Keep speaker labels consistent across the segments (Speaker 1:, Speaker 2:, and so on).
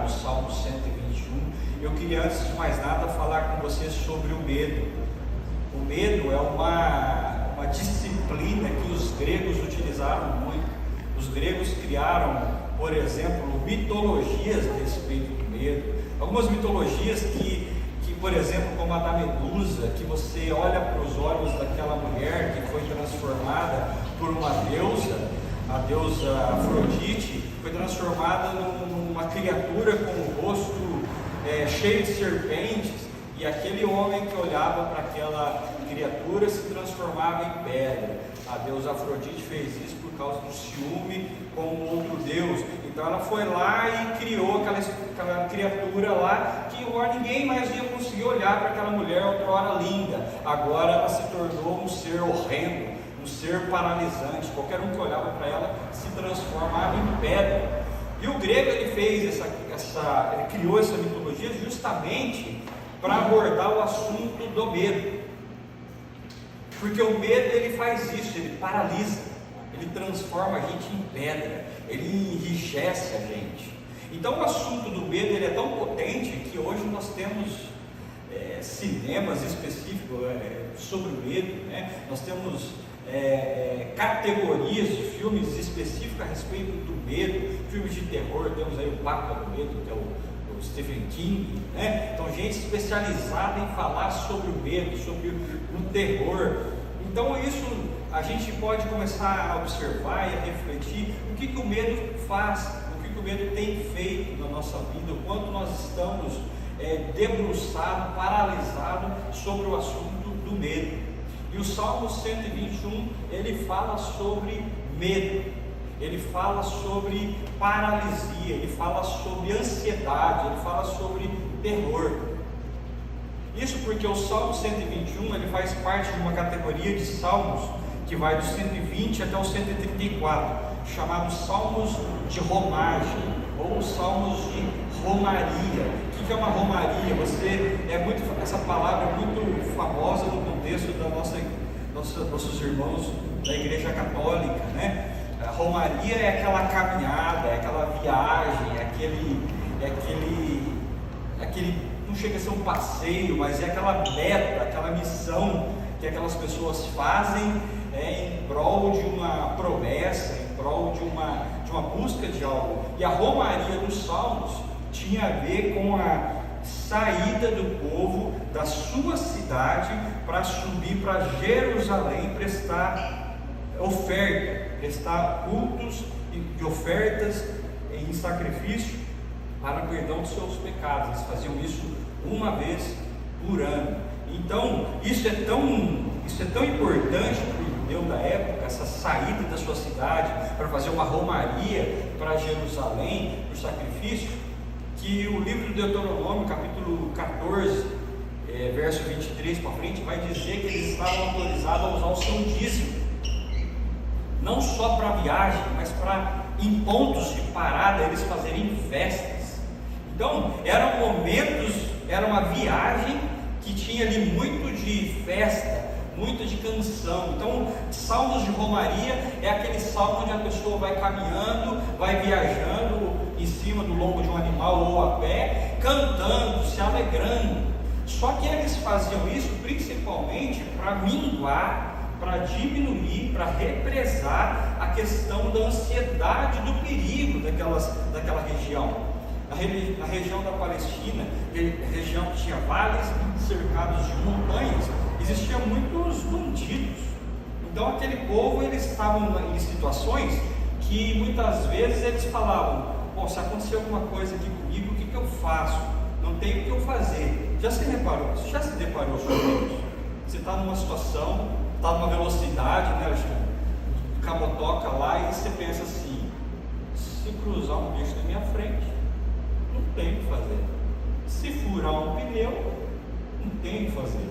Speaker 1: no Salmo 121. Eu queria, antes de mais nada, falar com vocês sobre o medo. O medo é uma disciplina que os gregos utilizaram muito. Os gregos criaram, por exemplo, mitologias a respeito do medo. Algumas mitologias que, por exemplo, como a da Medusa, que você olha para os olhos daquela mulher que foi transformada por uma deusa, a deusa Afrodite, foi transformada numa criatura com o rosto cheio de serpentes, e aquele homem que olhava para aquela criatura se transformava em pedra. A deusa Afrodite fez isso por causa do ciúme com outro deus. Então ela foi lá e criou aquela criatura lá, que agora ninguém mais ia conseguir olhar para aquela mulher outrora linda. Agora ela se tornou um ser horrendo, um ser paralisante. Qualquer um que olhava para ela se transformava em pedra. E o grego ele fez ele criou essa mitologia justamente para abordar o assunto do medo. Porque o medo ele faz isso, ele paralisa, ele transforma a gente em pedra, ele enrijece a gente. Então o assunto do medo ele é tão potente que hoje nós temos cinemas específicos sobre o medo, né? Nós temos categorias de filmes específicos a respeito do medo, filmes de terror. Temos aí o Papa do Medo, que é o Stephen King, né? Então gente especializada em falar sobre o medo, sobre o terror. Então isso a gente pode começar a observar e a refletir o que o medo faz, o que o medo tem feito na nossa vida, o quanto nós estamos debruçados, paralisados sobre o assunto do medo. E o Salmo 121, ele fala sobre medo, ele fala sobre paralisia, ele fala sobre ansiedade, ele fala sobre terror. Isso porque o Salmo 121, ele faz parte de uma categoria de salmos que vai do 120 até o 134, chamados salmos de romagem, ou salmos de romaria. O que é uma romaria? Essa palavra é muito famosa no contexto nossos irmãos da Igreja Católica, né? A romaria é aquela caminhada, é aquela viagem, não chega a ser um passeio, mas é aquela meta, aquela missão que aquelas pessoas fazem em prol de uma promessa, em prol de uma busca de algo. E a romaria dos Salmos tinha a ver com a saída do povo da sua cidade para subir para Jerusalém, prestar oferta, prestar cultos e ofertas em sacrifício para o perdão dos seus pecados. Eles faziam isso uma vez por ano. Então isso é tão importante para o judeu da época, essa saída da sua cidade para fazer uma romaria para Jerusalém, para o sacrifício, que o livro do Deuteronômio, capítulo 14, verso 23 para frente, vai dizer que eles estavam autorizados a usar o seu dízimo, não só para viagem, mas para, em pontos de parada, eles fazerem festas. Então eram momentos, era uma viagem que tinha ali muito de festa, muito de canção. Então salmos de romaria é aquele salmo onde a pessoa vai caminhando, vai viajando em cima do lombo de um animal ou a pé, cantando, se alegrando. Só que eles faziam isso principalmente para minguar, para diminuir, para represar a questão da ansiedade, do perigo daquela região. Na região da Palestina, região que tinha vales cercados de montanhas, existiam muitos bandidos. Então aquele povo, eles estavam em situações que muitas vezes eles falavam: se acontecer alguma coisa aqui comigo, o que eu faço? Não tenho o que eu fazer. Já se reparou? Já se deparou com isso? Você está numa situação, está numa velocidade, né, camotoca lá, e você pensa assim: se cruzar um bicho na minha frente, não tem o que fazer. Se furar um pneu, não tem o que fazer.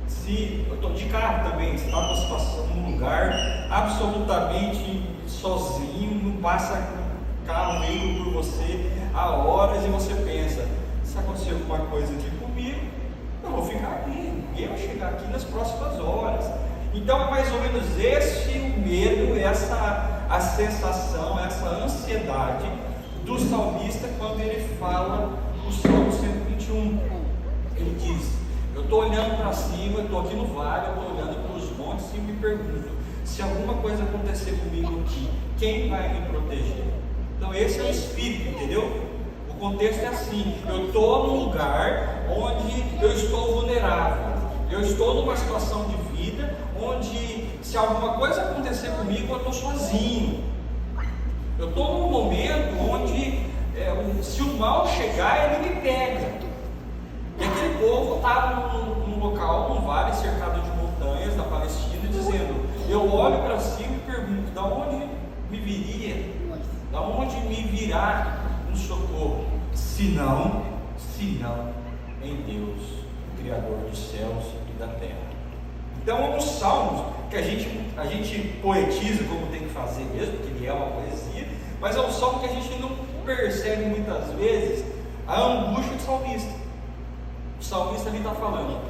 Speaker 1: Se eu estou de carro também, você está numa situação, num lugar absolutamente sozinho, não passa carro veio por você há horas, e você pensa: se acontecer alguma coisa aqui comigo, eu vou ficar aqui, ninguém vai chegar aqui nas próximas horas. Então é mais ou menos esse o medo, a sensação, essa ansiedade do salmista quando ele fala o Salmo 121. Ele diz: eu estou olhando para cima, eu estou aqui no vale, eu estou olhando para os montes e me pergunto: se alguma coisa acontecer comigo aqui, quem vai me proteger? Então esse é o espírito, entendeu? O contexto é assim: eu estou num lugar onde eu estou vulnerável, eu estou numa situação de vida onde, se alguma coisa acontecer comigo, eu estou sozinho. Eu estou num momento onde, se o mal chegar, ele me pega. E aquele povo estava num local, num vale cercado de montanhas da Palestina, dizendo: eu olho para cima e pergunto: da onde me viria? Da onde me virá um socorro? Se não em Deus, o Criador dos céus e da terra. Então, os salmos que a gente poetiza como tem que fazer mesmo, porque ele é uma poesia, mas é um salmo que a gente não percebe muitas vezes a angústia do salmista. O salmista ali está falando: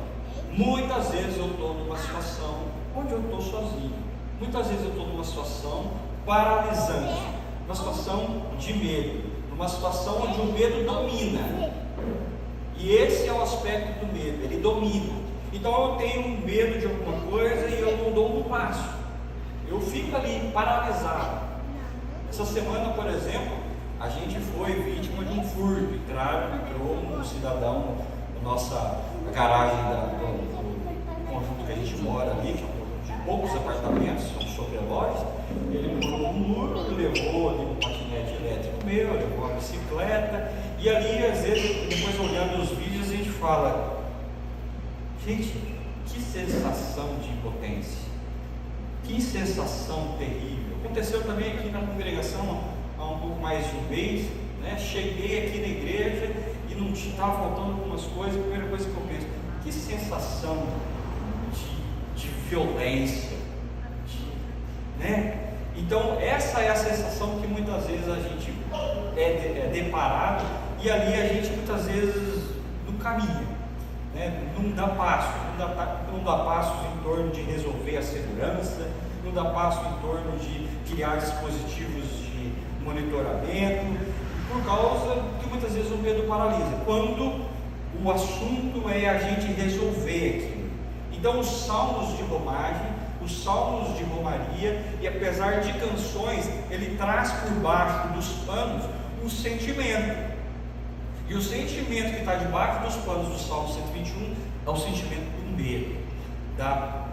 Speaker 1: muitas vezes eu estou numa situação onde eu estou sozinho, muitas vezes eu estou numa situação paralisante, numa situação de medo, numa situação onde o medo domina. E esse é o aspecto do medo, ele domina. Então eu tenho medo de alguma coisa e eu não dou um passo, eu fico ali paralisado. Essa semana, por exemplo, a gente foi vítima de um furto. Entrou um cidadão na nossa garagem do conjunto que a gente mora ali, que é um conjunto de poucos apartamentos, são sobrelojas. Ele pulou um muro, levou ali um patinete elétrico meu, levou uma bicicleta, e ali, às vezes, depois olhando os vídeos, a gente fala: gente, que sensação de impotência, que sensação terrível. Aconteceu também aqui na congregação há um pouco mais de um mês, né? Cheguei aqui na igreja e não estava faltando algumas coisas. A primeira coisa que eu penso: que sensação de violência, né? Então essa é a sensação que muitas vezes a gente é deparado, e ali a gente muitas vezes não caminha, né? Não dá passo, não dá passos em torno de resolver a segurança, não dá passo em torno de criar dispositivos de monitoramento, por causa que muitas vezes o medo paralisa, quando o assunto é a gente resolver aquilo. Então os salmos de romagem, os salmos de romaria, e apesar de canções, ele traz por baixo dos panos um sentimento. E o sentimento que está debaixo dos panos do Salmo 121 é o sentimento do medo, da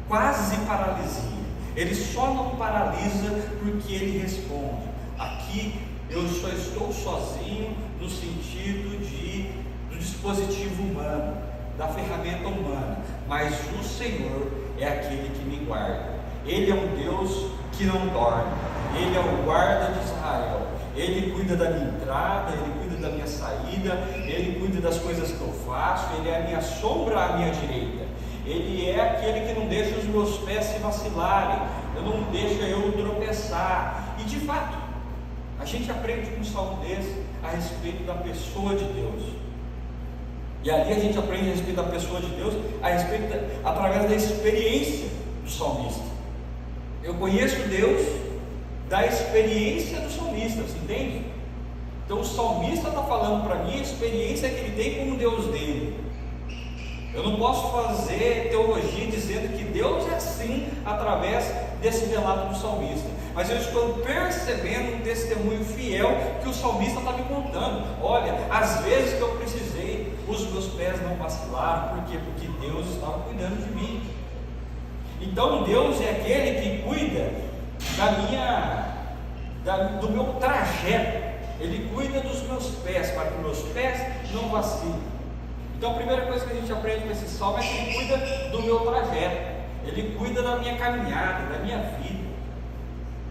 Speaker 1: quase paralisia. Ele só não paralisa porque ele responde: aqui eu só estou sozinho no sentido do dispositivo humano, da ferramenta humana, mas o Senhor é aquele que me guarda. Ele é um Deus que não dorme, Ele é o guarda de Israel. Ele cuida da minha entrada, Ele cuida da minha saída, Ele cuida das coisas que eu faço, Ele é a minha sombra à minha direita. Ele é aquele que não deixa os meus pés se vacilarem, não deixa eu tropeçar. E de fato, a gente aprende com um salmo desse a respeito da pessoa de Deus. E ali a gente aprende a respeito da pessoa de Deus, através da experiência do salmista. Eu conheço Deus da experiência do salmista, você entende? Então o salmista está falando para mim a experiência que ele tem com o Deus dele. Eu não posso fazer teologia dizendo que Deus é assim através desse relato do salmista, mas eu estou percebendo um testemunho fiel que o salmista está me contando. Olha, às vezes que eu precisei, os meus pés não vacilaram. Por quê? Porque Deus estava cuidando de mim. Então Deus é aquele que cuida do meu trajeto. Ele cuida dos meus pés, para que meus pés não vacilem. Então a primeira coisa que a gente aprende com esse salmo é que Ele cuida do meu trajeto, Ele cuida da minha caminhada, da minha vida.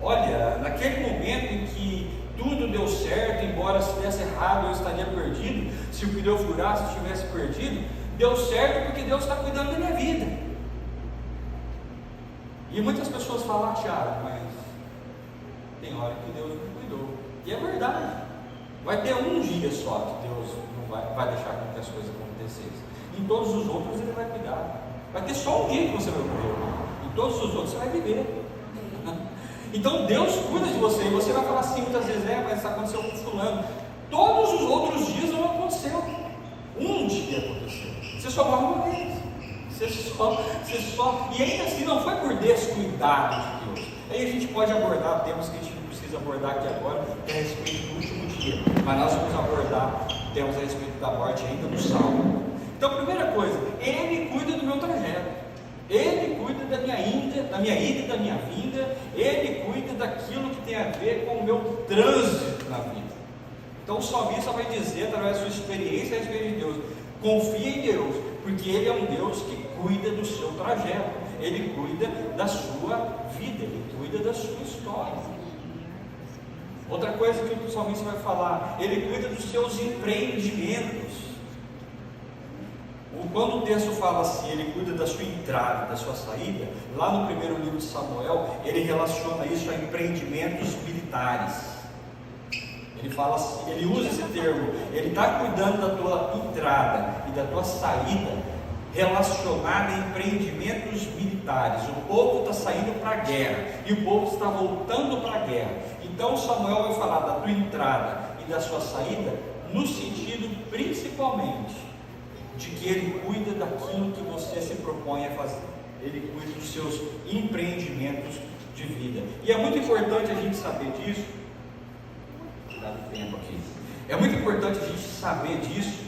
Speaker 1: Olha, naquele momento em que tudo deu certo, embora se desse errado eu estaria perdido, se o pneu furasse eu estivesse perdido, deu certo porque Deus está cuidando da minha vida. E muitas pessoas falam: Tiago, mas tem hora que Deus não cuidou. E é verdade. Vai ter um dia só que Deus não vai deixar com que as coisas acontecessem. Em todos os outros Ele vai cuidar. Vai ter só um dia que você vai morrer. Em todos os outros você vai viver. Então Deus cuida de você, e você vai falar assim muitas vezes, mas aconteceu com fulano. Todos os outros dias não aconteceu. Um dia aconteceu. Você só morre uma vez. E ainda assim não foi por descuidado de Deus. Aí a gente pode abordar temas que a gente não precisa abordar aqui agora, que é a respeito do último dia. Mas nós vamos abordar temas a respeito da morte ainda no Salmo. Então, primeira coisa, Ele cuida do meu trajeto. Ele cuida da minha ida e da minha vinda. Ele cuida daquilo que tem a ver com o meu trânsito na vida. Então o salmista vai dizer, através da sua experiência a respeito de Deus, confia em Deus, porque Ele é um Deus que cuida do seu trajeto, Ele cuida da sua vida, Ele cuida da sua história. Outra coisa que o salmista vai falar, Ele cuida dos seus empreendimentos. Quando o texto fala assim, Ele cuida da sua entrada, da sua saída, lá no primeiro livro de Samuel, ele relaciona isso a empreendimentos militares. Ele fala assim, ele usa esse termo, Ele está cuidando da tua entrada e da tua saída, relacionada a empreendimentos militares. O povo está saindo para a guerra, e o povo está voltando para a guerra. Então Samuel vai falar da tua entrada e da sua saída, no sentido principalmente de que Ele cuida daquilo que você se propõe a fazer. Ele cuida dos seus empreendimentos de vida. E é muito importante a gente saber disso. Dá tempo aqui. É muito importante a gente saber disso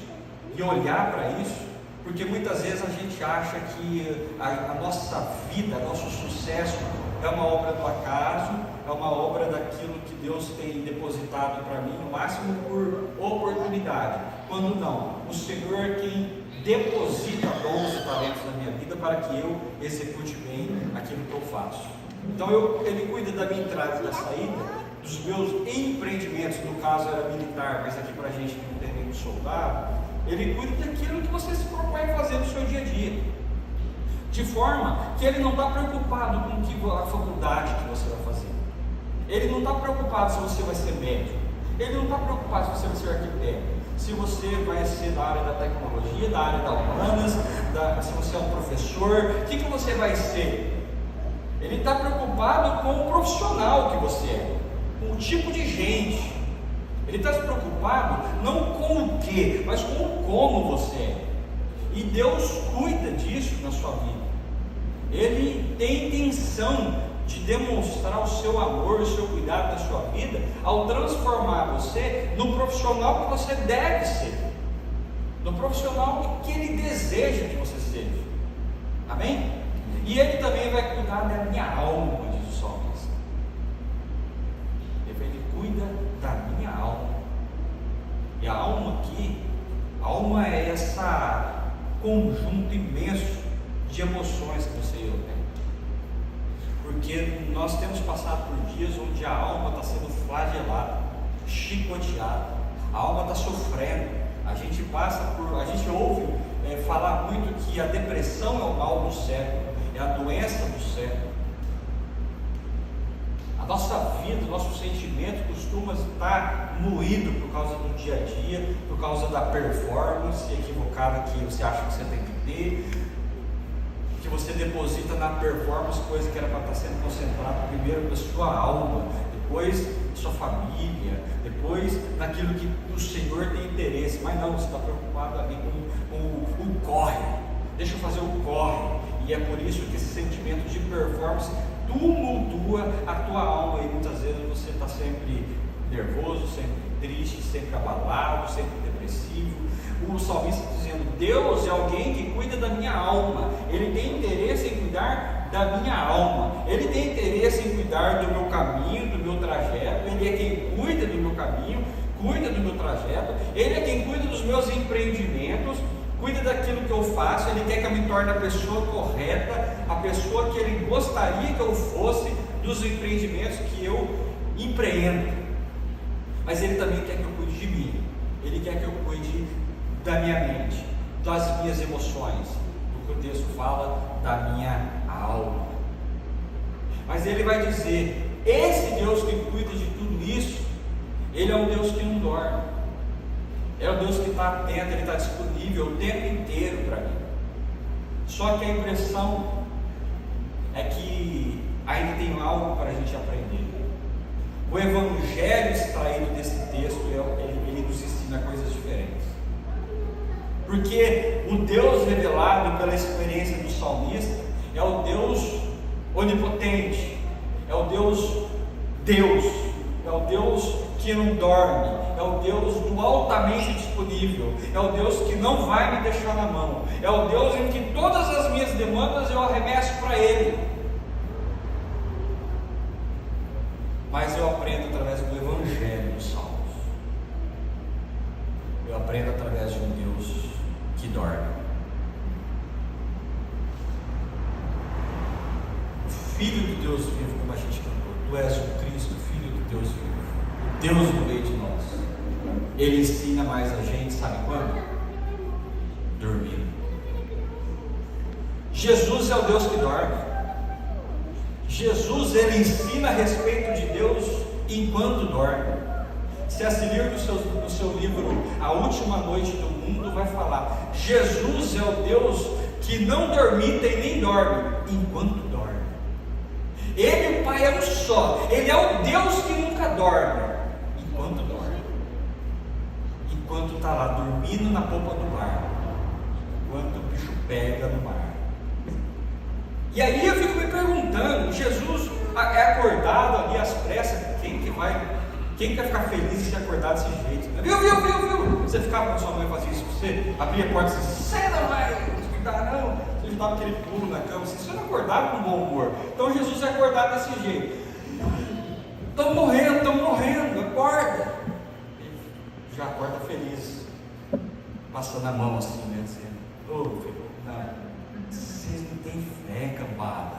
Speaker 1: e olhar para isso, porque muitas vezes a gente acha que a nossa vida, nosso sucesso é uma obra do acaso, é uma obra daquilo que Deus tem depositado para mim, no máximo por oportunidade, quando não, o Senhor é quem deposita dons e talentos na minha vida para que eu execute bem aquilo que eu faço. Então Ele cuida da minha entrada e da saída, dos meus empreendimentos, no caso era militar, mas aqui para a gente que não tem nenhum soldado, Ele cuida daquilo que você se propõe a fazer no seu dia a dia, de forma que Ele não está preocupado com a faculdade que você vai fazer, Ele não está preocupado se você vai ser médico, Ele não está preocupado se você vai ser arquiteto, se você vai ser da área da tecnologia, da área da humanas, se você é um professor, o que você vai ser? Ele está preocupado com o profissional que você é, com o tipo de gente. Ele está se preocupado não com o que, mas com o como você é. E Deus cuida disso na sua vida. Ele tem intenção de demonstrar o seu amor, o seu cuidado na sua vida, ao transformar você no profissional que você deve ser, no profissional que Ele deseja que você seja. Amém? E Ele também vai cuidar da minha alma, diz o salmista. Ele cuida da minha alma. E a alma aqui, a alma é esse conjunto imenso de emoções que você e eu tem. Porque nós temos passado por dias onde a alma está sendo flagelada, chicoteada, a alma está sofrendo. A gente ouve falar muito que a depressão é o mal do século, é a doença do século. A nossa vida, o nosso sentimento costuma estar moído por causa do dia a dia, por causa da performance equivocada que você acha que você tem que ter, que você deposita na performance, coisa que era para estar sendo concentrada primeiro na sua alma, depois na sua família, depois naquilo que o Senhor tem interesse. Mas não, você está preocupado ali com o corre, deixa eu fazer o corre, e é por isso que esse sentimento de performance tumultua a tua alma, e muitas vezes você está sempre nervoso, sempre triste, sempre abalado, sempre depressivo. O salmista dizendo: Deus é alguém que cuida da minha alma, Ele tem interesse em cuidar da minha alma, Ele tem interesse em cuidar do meu caminho, do meu trajeto. Ele é quem cuida do meu caminho, cuida do meu trajeto, Ele é quem cuida dos meus empreendimentos, cuida daquilo que eu faço. Ele quer que eu me torne a pessoa correta, a pessoa que Ele gostaria que eu fosse, dos empreendimentos que eu empreendo. Mas Ele também quer que eu cuide de mim, Ele quer que eu cuide da minha mente, das minhas emoções, do que o texto fala, da minha alma. Mas Ele vai dizer: esse Deus que cuida de tudo isso, Ele é um Deus que não dorme, é um Deus que está atento, Ele está disponível o tempo inteiro para mim. Só que a impressão é que ainda tem algo para a gente aprender. O evangelho extraído desse texto, ele nos ensina coisas diferentes. Porque o Deus revelado pela experiência do salmista é o Deus onipotente, é o Deus, é o Deus que não dorme, é o Deus do altamente disponível, é o Deus que não vai me deixar na mão, é o Deus em que todas as minhas demandas eu arremesso para Ele. Mas eu aprendo através do Evangelho dos Salmos. Eu aprendo através de um Deus que dorme. O Filho de Deus vivo, como a gente cantou, tu és o Cristo, Filho de Deus vivo, Deus no meio de nós. Ele ensina mais a gente, sabe quando? Dormindo. Jesus é o Deus que dorme. Jesus, ele ensina a respeito de Deus enquanto dorme. C.S. Lewis, no seu livro A Última Noite do Mundo, vai falar: Jesus é o Deus que não dormita e nem dorme enquanto dorme. Ele e o Pai é um só. Ele é o Deus que nunca dorme enquanto dorme. Enquanto está lá dormindo na polpa do mar, enquanto o bicho pega no mar. E aí eu fico me perguntando, Jesus é acordado ali às pressas, quem quer ficar feliz de ser acordado desse jeito? Né? Viu? Você ficava quando sua mãe fazia isso com você, abria a porta e disse: você não vai cuidar não. Você dava aquele pulo na cama, você não acordava com bom humor. Então Jesus é acordado desse jeito. Estão morrendo, acorda. Ele já acorda feliz, passando a mão assim, né, dizendo: ô filho, não. Vocês não têm fé, cambada.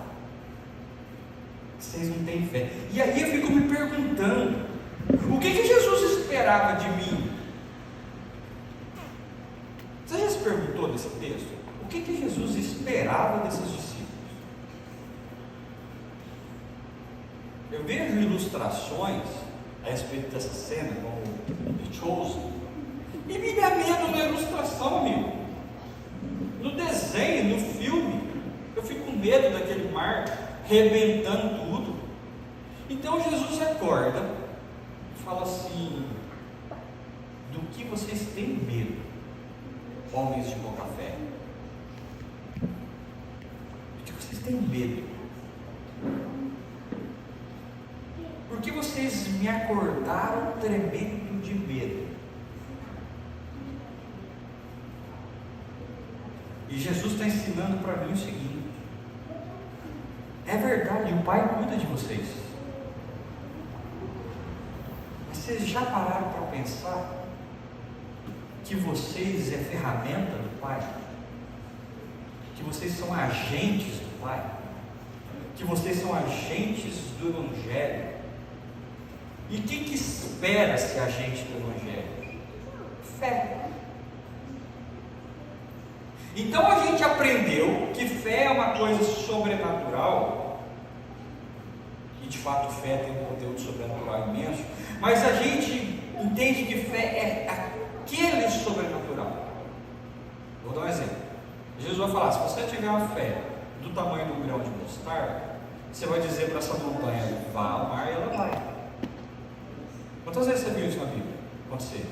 Speaker 1: Vocês não têm fé. E aí eu fico me perguntando: o que Jesus esperava de mim? Você já se perguntou nesse texto? O que Jesus esperava desses discípulos? Eu vejo ilustrações a respeito dessa cena, como The Chosen, e me dá medo na ilustração, amigo. No desenho, no filme, eu fico com medo daquele mar rebentando tudo. Então Jesus acorda e fala assim: do que vocês têm medo, homens de pouca fé? Do que vocês têm medo? Porque vocês me acordaram tremendo de medo. E Jesus está ensinando para mim o seguinte: é verdade, o Pai cuida de vocês. Mas vocês já pararam para pensar que vocês é ferramenta do Pai? Que vocês são agentes do Pai? Que vocês são agentes do Evangelho? E o que espera ser agente do Evangelho? Fé. Então a gente aprendeu que fé é uma coisa sobrenatural, e de fato fé tem um conteúdo sobrenatural imenso, mas a gente entende que fé é aquele sobrenatural. Vou dar um exemplo. Jesus vai falar: se você tiver uma fé do tamanho do grão de mostarda, você vai dizer para essa montanha: vá ao mar, e ela vai. Quantas vezes você viu isso na Bíblia acontecer?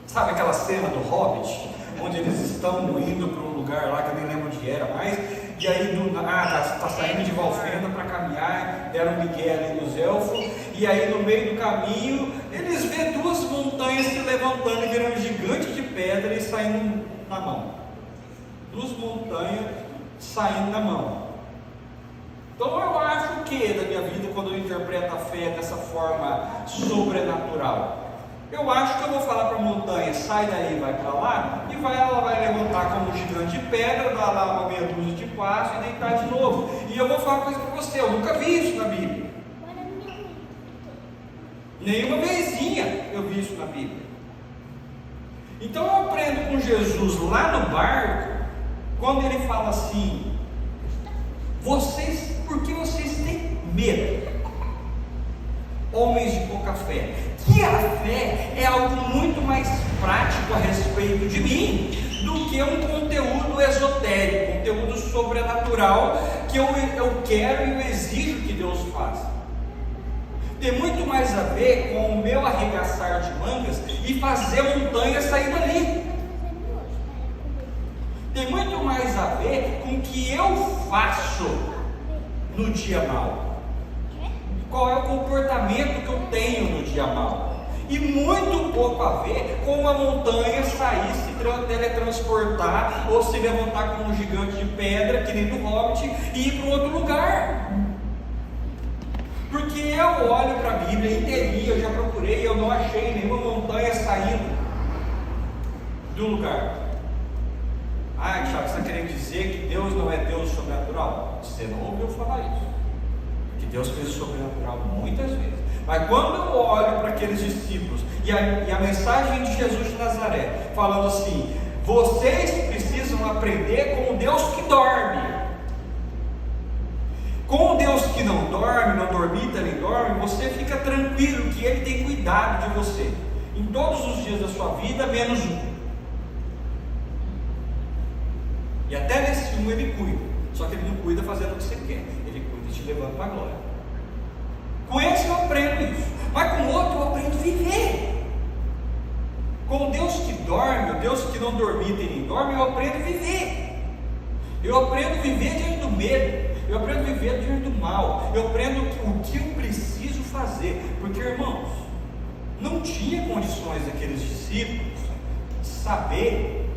Speaker 1: Sabe aquela cena do Hobbit, onde eles estão indo para um lugar lá que eu nem lembro onde era mais, e aí está saindo de Valfenda para caminhar, deram um migué ali nos elfos, e aí no meio do caminho eles vê duas montanhas se levantando e virando gigante de pedra e saindo na mão. Duas montanhas saindo na mão. Então eu acho que da minha vida, quando eu interpreto a fé dessa forma sobrenatural, eu acho que eu vou falar para a montanha: sai daí, vai para lá, e ela vai levantar como um gigante de pedra, dar lá uma meia dúzia de passos e deitar de novo. E eu vou falar uma coisa para você: eu nunca vi isso na Bíblia. Nenhuma vezinha eu vi isso na Bíblia. Então eu aprendo com Jesus lá no barco, quando ele fala assim: por que vocês têm medo, homens de pouca fé? Que a fé é algo muito mais prático a respeito de mim do que um conteúdo esotérico, conteúdo sobrenatural que eu quero e eu exijo que Deus faça. Tem muito mais a ver com o meu arregaçar de mangas e fazer montanha sair dali. Tem muito mais a ver com o que eu faço no dia mau. Qual é o comportamento que eu tenho no dia mau? E muito pouco a ver com uma montanha sair, se teletransportar ou se levantar como um gigante de pedra, que nem do Hobbit, e ir para outro lugar. Porque eu olho para a Bíblia inteirinha, eu já procurei, eu não achei nenhuma montanha saindo do lugar. Ah, Tiago, você está querendo dizer que Deus não é Deus sobrenatural? Você não ouviu falar isso. Que Deus fez o sobrenatural muitas vezes. Mas quando eu olho para aqueles discípulos e a mensagem de Jesus de Nazaré, falando assim: vocês precisam aprender com o Deus que dorme. Com o Deus que não dorme, não dormita nem dorme, você fica tranquilo que Ele tem cuidado de você em todos os dias da sua vida, menos um. E até nesse um Ele cuida, só que Ele não cuida fazendo o que você quer, Ele cuida te levando para a glória. Com esse eu aprendo isso, mas com o outro eu aprendo a viver. Com o Deus que dorme, o Deus que não dormita e nem dorme, eu aprendo a viver. Eu aprendo a viver diante do medo, eu aprendo a viver diante do mal, eu aprendo o que eu preciso fazer, porque, irmãos, não tinha condições daqueles discípulos saber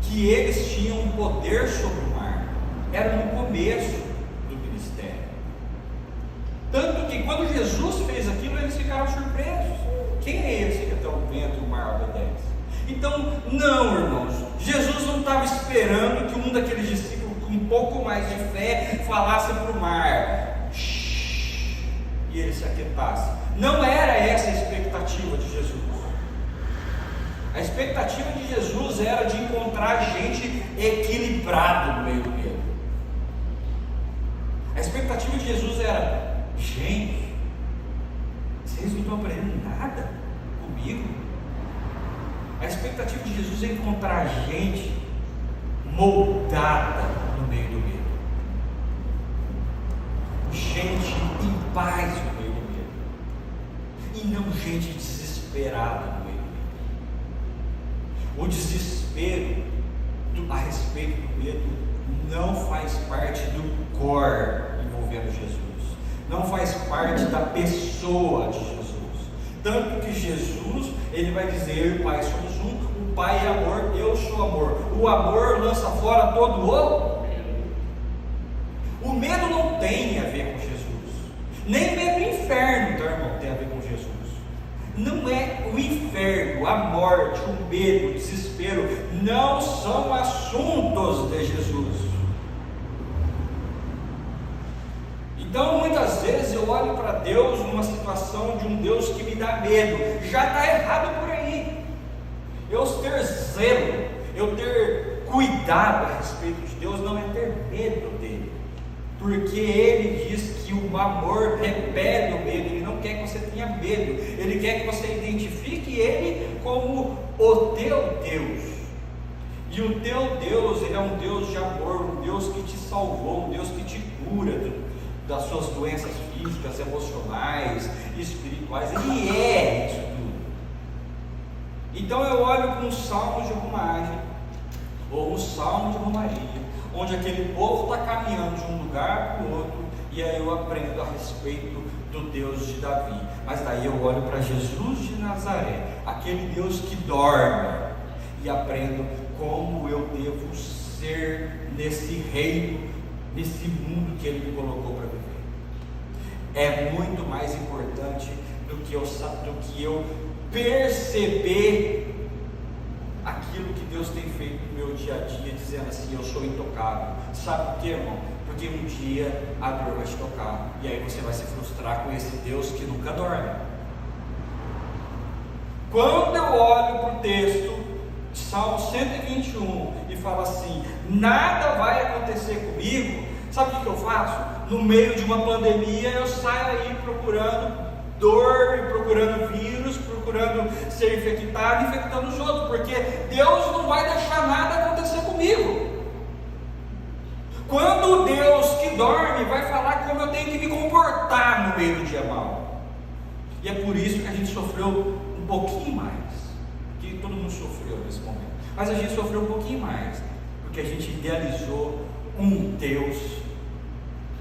Speaker 1: que eles tinham um poder sobre o mar. Era no começo do ministério. Tanto que quando Jesus fez aquilo, eles ficaram surpresos. Quem é esse que até o vento e o mar obedece? Então, não, irmãos, Jesus não estava esperando que um daqueles discípulos com um pouco mais de fé falasse para o mar e ele se aquietasse. Não era essa a expectativa de Jesus. A expectativa de Jesus era de encontrar gente equilibrada no meio do medo. A expectativa de Jesus era: gente, vocês não estão aprendendo nada comigo? A expectativa de Jesus é encontrar gente moldada no meio do medo, gente em paz no meio do medo, e não gente desesperada no meio do medo. O desespero a respeito do medo não faz parte do core envolvendo Jesus, não faz parte da pessoa de Jesus. Tanto que Jesus, ele vai dizer: eu e o Pai somos um, o Pai é amor, eu sou amor. O amor lança fora todo o medo. O medo não tem a ver com Jesus, nem medo do inferno, tá, irmão, tem a ver com Jesus. Não é o inferno, a morte, o medo, o desespero, não são assuntos de Jesus. Então, muitas vezes eu olho para Deus numa situação de um Deus que me dá medo. Já está errado por aí. Eu ter zelo, eu ter cuidado a respeito de Deus, não é ter medo dele, porque ele diz que o amor repele o medo. Ele não quer que você tenha medo, ele quer que você identifique ele como o teu Deus. E o teu Deus, ele é um Deus de amor, um Deus que te salvou, um Deus que te cura das suas doenças físicas, emocionais, espirituais. Ele é isso tudo. Então eu olho para um salmo de romagem, ou um salmo de romaria, onde aquele povo está caminhando de um lugar para o outro, e aí eu aprendo a respeito do Deus de Davi. Mas daí eu olho para Jesus de Nazaré, aquele Deus que dorme, e aprendo como eu devo ser nesse reino, nesse mundo que Ele me colocou para viver. É muito mais importante do que eu perceber aquilo que Deus tem feito no meu dia a dia, dizendo assim: eu sou intocável. Sabe por quê, irmão? Porque um dia a dor vai te tocar, e aí você vai se frustrar com esse Deus que nunca dorme. Quando eu olho para o texto de Salmo 121 e falo assim: nada vai acontecer comigo, sabe o que eu faço? No meio de uma pandemia eu saio aí procurando dor, e procurando vírus, procurando ser infectado, infectando os outros, porque Deus não vai deixar nada acontecer comigo. Quando o Deus que dorme vai falar como eu tenho que me comportar no meio do dia mau. E é por isso que a gente sofreu um pouquinho mais, que todo mundo sofreu nesse momento, mas a gente sofreu um pouquinho mais, porque a gente idealizou um Deus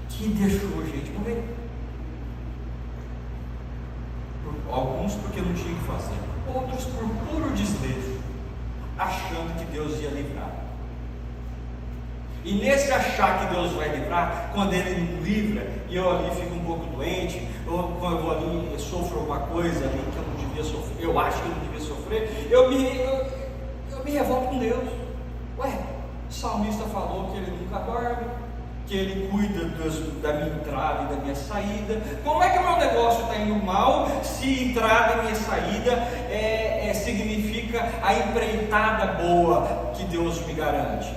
Speaker 1: que deixou a gente morrer. Alguns porque não tinha o que fazer, outros por puro desleixo, achando que Deus ia livrar. E nesse achar que Deus vai livrar, quando Ele me livra e eu ali fico um pouco doente, ou quando eu vou ali e sofro alguma coisa ali que eu não devia sofrer, eu acho que eu não devia sofrer, eu me revolto com Deus. Ué, o salmista falou que Ele nunca dorme, que Ele cuida da minha entrada e da minha saída. Como é que o meu negócio está indo mal, se entrada e minha saída significa a empreitada boa que Deus me garante?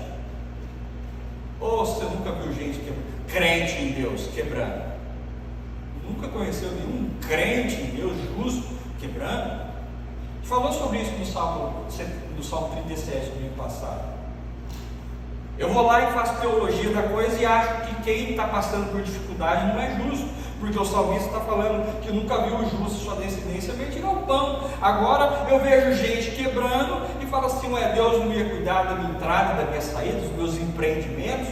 Speaker 1: Ou você nunca viu gente crente em Deus quebrando? Nunca conheceu nenhum crente em Deus justo quebrando? A gente falou sobre isso no Salmo 37 do ano passado. Eu vou lá e faço teologia da coisa e acho que quem está passando por dificuldade não é justo, porque o salmista está falando que nunca viu o justo sua descendência mendigar o pão. Agora eu vejo gente quebrando e fala assim: ué, Deus não ia cuidar da minha entrada, da minha saída, dos meus empreendimentos?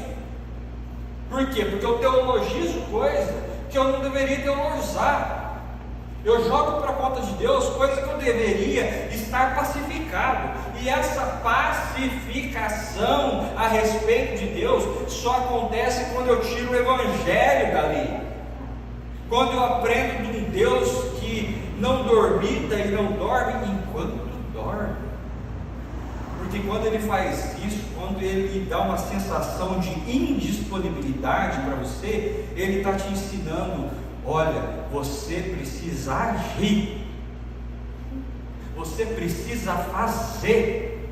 Speaker 1: Por quê? Porque eu teologizo coisa que eu não deveria teologizar. Eu jogo para a conta de Deus coisa que eu deveria estar pacificado. E essa pacificação a respeito de Deus só acontece quando eu tiro o Evangelho dali. Quando eu aprendo de um Deus que não dormita e não dorme enquanto dorme. Porque quando Ele faz isso, quando Ele dá uma sensação de indisponibilidade para você, Ele está te ensinando: olha, você precisa agir, você precisa fazer.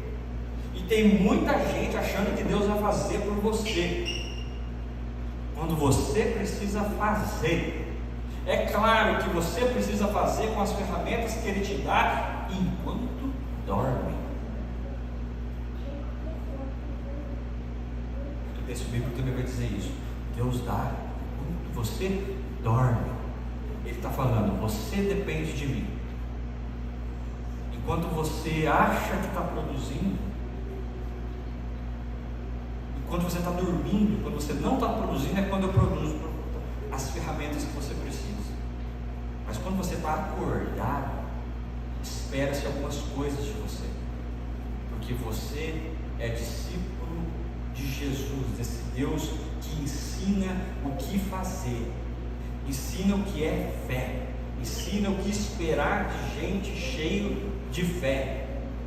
Speaker 1: E tem muita gente achando que Deus vai fazer por você, quando você precisa fazer. É claro que você precisa fazer com as ferramentas que Ele te dá enquanto dorme. O texto bíblico também vai dizer isso. Deus dá enquanto você dorme. Ele está falando: você depende de mim. Enquanto você acha que está produzindo, enquanto você está dormindo, quando você não está produzindo, é quando eu produzo as ferramentas que você precisa. Mas quando você está acordado, espera-se algumas coisas de você, porque você é discípulo de Jesus, desse Deus que ensina o que fazer, ensina o que é fé, ensina o que esperar de gente cheio de fé.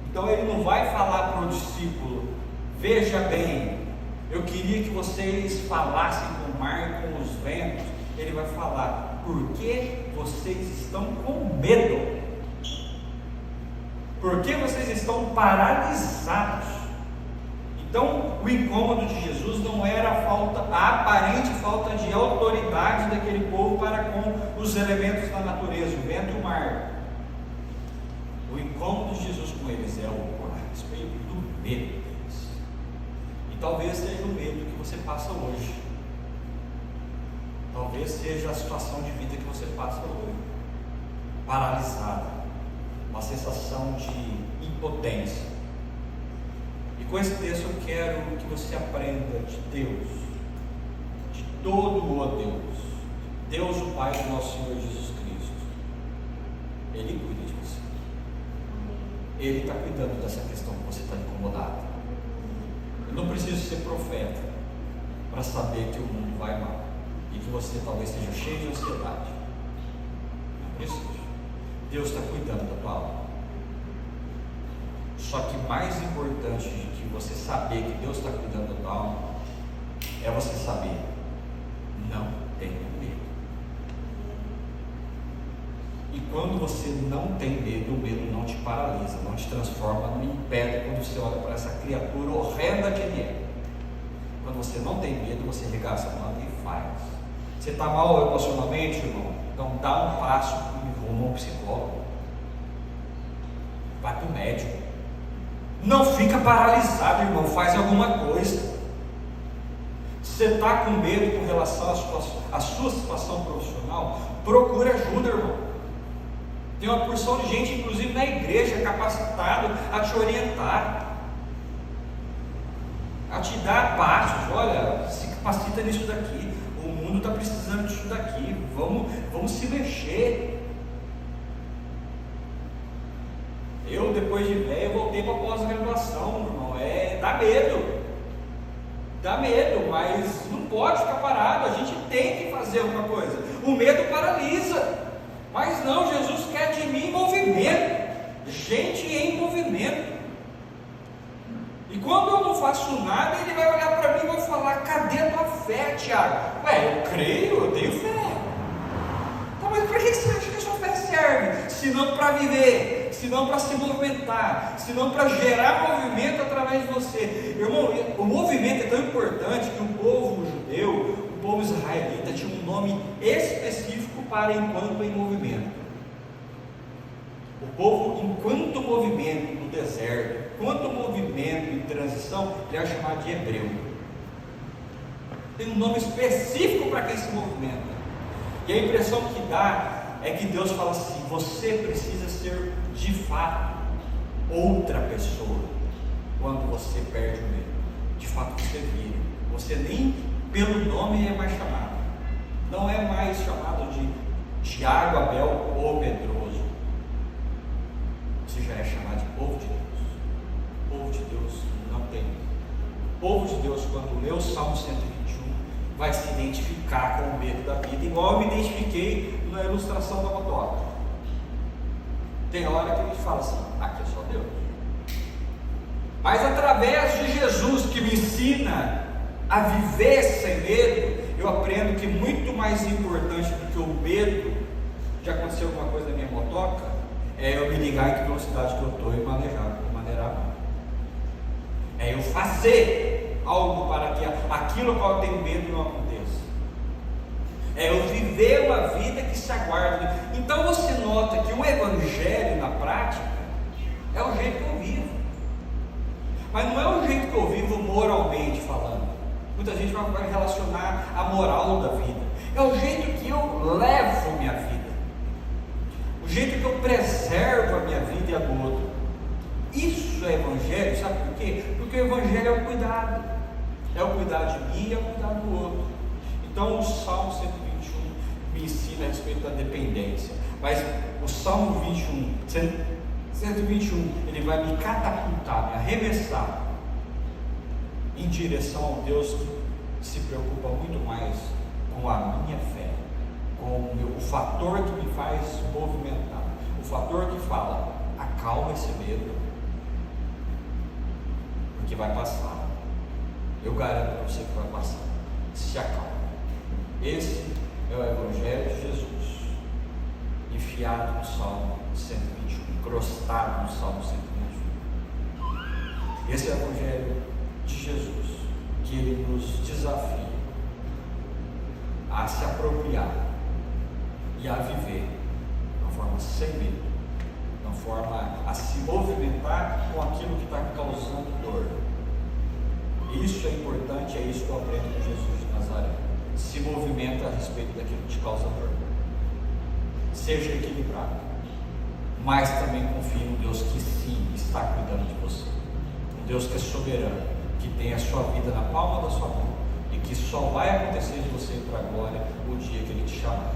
Speaker 1: Então Ele não vai falar para o discípulo: veja bem, eu queria que vocês falassem com o mar e com os ventos. Ele vai falar: por que vocês estão com medo? Por que vocês estão paralisados? Então, o incômodo de Jesus não era a aparente falta de autoridade daquele povo para com os elementos da natureza, o vento e o mar. O incômodo de Jesus com eles é a respeito do medo deles. E talvez seja o medo que você passa hoje. Talvez seja a situação de vida que você passa hoje, paralisada, uma sensação de impotência. E com esse texto eu quero que você aprenda de Deus, de todo o Deus, Deus o Pai do nosso Senhor Jesus Cristo. Ele cuida de você. Ele está cuidando dessa questão que você está incomodado. Eu não preciso ser profeta para saber que o mundo vai mal e que você talvez esteja cheio de ansiedade. Não preciso. Deus está cuidando da tua alma. Só que mais importante de que você saber que Deus está cuidando da tua alma é você saber: não tenha medo. E quando você não tem medo, o medo não te paralisa, não te transforma, não impede quando você olha para essa criatura horrenda que Ele é. Quando você não tem medo, você regaça a mão e faz. Você está mal emocionalmente, irmão? Então dá um passo e rumo a um psicólogo. Vai para o médico. Não fica paralisado, irmão. Faz alguma coisa. Você está com medo com relação à sua situação profissional? Procura ajuda, irmão. Tem uma porção de gente, inclusive na igreja, capacitado a te orientar, a te dar passos. Olha, se capacita nisso daqui. O mundo está precisando disso daqui. Vamos se mexer. Eu, depois de velho, voltei para a pós-graduação, irmão. Dá medo, mas não pode ficar parado. A gente tem que fazer alguma coisa. O medo paralisa, mas não, Jesus quer de mim movimento, gente em movimento. E quando eu não faço nada, ele vai olhar para mim e vai falar: cadê a tua fé, Tiago? Ué, eu creio, eu tenho fé. Tá, mas para que você acha que a sua fé serve? Se não para viver, se não para se movimentar, se não para gerar movimento através de você. Irmão, o movimento é tão importante que o povo judeu, o povo israelita, tinha um nome específico para enquanto em movimento. O povo, enquanto movimento no deserto, enquanto movimento em transição, ele é chamado de hebreu. Tem um nome específico para quem se movimenta. E a impressão que dá é que Deus fala assim: você precisa ser de fato outra pessoa quando você perde o medo. De fato você vira. Você nem pelo nome é mais chamado. Não é mais chamado de Tiago, Abel ou Pedroso. Você já é chamado de povo de Deus. O povo de Deus não tem medo. O povo de Deus, quando lê o Salmo 121, vai se identificar com o medo da vida, igual eu me identifiquei na ilustração da motoca. Tem hora que a gente fala assim: aqui é só Deus. Mas através de Jesus, que me ensina a viver sem medo, eu aprendo que muito mais importante do que o medo de acontecer alguma coisa na minha motoca é eu me ligar em que velocidade que eu estou e maneirar mal. É eu fazer algo para que aquilo ao qual eu tenho medo não aconteça. É eu viver uma vida que se aguarda. Então você nota que o evangelho na prática é o jeito que eu vivo. Mas não é o jeito que eu vivo moralmente falando. Muita gente vai relacionar a moral da vida. É o jeito que eu levo minha vida. O jeito que eu preservo a minha vida e a do outro. Isso é evangelho, sabe por quê? Porque o evangelho é o cuidado. É o cuidar de mim e é o cuidar do outro. Então o Salmo 121 me ensina a respeito da dependência. Mas o Salmo 121, ele vai me catapultar, me arremessar em direção ao Deus que se preocupa muito mais com a minha fé, com o fator que me faz movimentar, o fator que fala: acalma esse medo, porque vai passar. Eu garanto para você que vai passar. Se acalma. Esse é o Evangelho de Jesus, enfiado no Salmo 121, encrostado no Salmo 121. Esse é o Evangelho de Jesus, que ele nos desafia a se apropriar e a viver de uma forma sem medo, de uma forma a se movimentar com aquilo que está causando dor. Isso é importante, é isso que eu aprendo com Jesus de Nazaré. Se movimenta a respeito daquilo que te causa dor. Seja equilibrado, mas também confie no Deus que sim está cuidando de você. Um Deus que é soberano, que tem a sua vida na palma da sua mão e que só vai acontecer de você para a glória o dia que Ele te chamar.